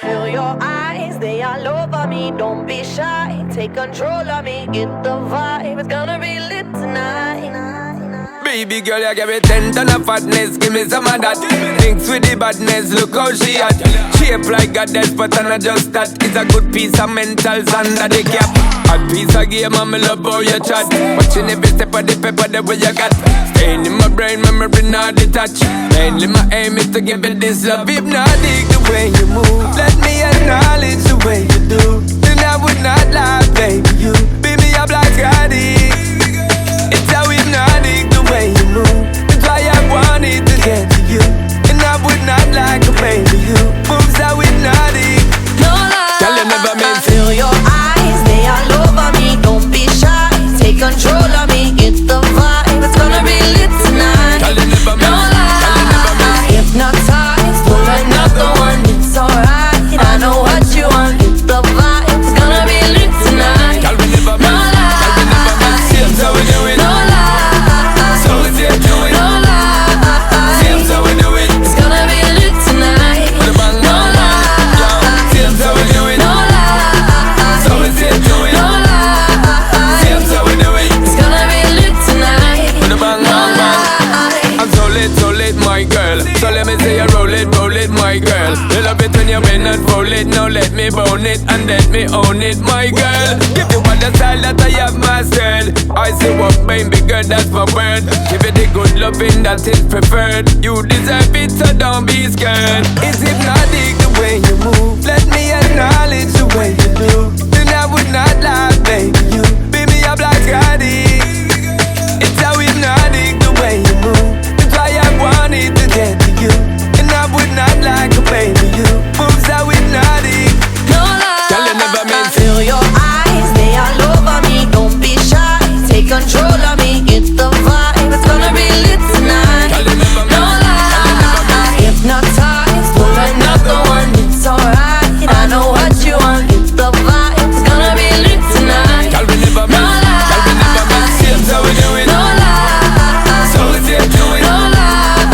Feel your eyes, they all over me. Don't be shy, take control of me. Get the vibe, it's gonna be lit tonight. Baby girl, you give me 10 ton of fatness. Give me some of that. Mix with the badness, look how she at. Shape like a death, but I'm not just that. It's a good piece of mentals under the cap. A piece of game, I'm love how you chat. Watching every step of the pepper, the way you got. Staying in my brain, memory not detached. Mainly my aim is to give it this love. If not, dig the way you move. Let me acknowledge the way you do. Then I would not lie, baby. You beat me up like Scotty. It's how hypnotic the way you move. That's why I wanted to get to you. And I would not like a baby. You moves how hypnotic. No lie, girl, you never meant to. Feel your eyes, they all over me. Don't be shy, take control of me. Get the vibe, it's gonna be lit tonight. Girl, you never meant. No lie, hypnotized, pull another one. It's alright, I know what you want. Get the vibe, it's gonna be lit tonight. Girl, we never meant. Girl, we never meant. Seems how we do it. No lie, so we say do it. no lie, Seems how we do it. it's gonna be lit tonight. With a bang, No bang, bang. lie, Seems how we do it. no lie, So we say do it. no lie, Seems how we do it. it's gonna be lit tonight. With a bang, bang, bang. I'm so lit, my girl. So let me say you roll it, my girl. You love it when you bend and roll it. Now let me bone it and let me own it, my girl. Give you all the style that I have mastered. I say what, baby girl, that's my word. Give you the good loving that is preferred. You deserve it, so don't be scared. It's hypnotic the way you move. Let me acknowledge the way you do. Then I would not lie, baby. You beat me up like Scotty. It's how hypnotic the way you move. That's why I wanted to get to you. And I would not like a baby. You moves how hypnotic. No lie, Girl, you never meant to. feel your eyes, they all over me. Don't be shy, take control of me. Get the vibe, it's gonna be lit tonight. Girl, you never No meant. lie, hypnotized, pull another one. It's alright, I know what you want. Get the vibe, it's gonna be lit tonight. Girl, we never No meant. Girl, we never meant. Seems how we do it. No lie, So we say do it. no lie,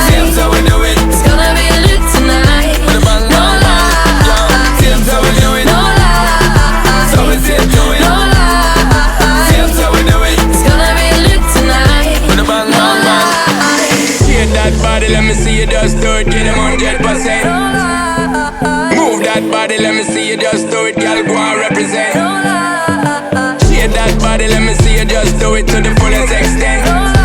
Seems how we do it. it's gonna be lit tonight. With a bang, No bang, bang. lie, Seems how we do it. no lie, So we say do it. no lie, Seems how we do it. it's gonna be lit tonight. With a bang, bang, bang. Shake that body, let me see you just do it. Get them 100%. Move that body, let me see you just do it. Girl, go and represent. Shake that body, let me see you just do it to the fullest extent.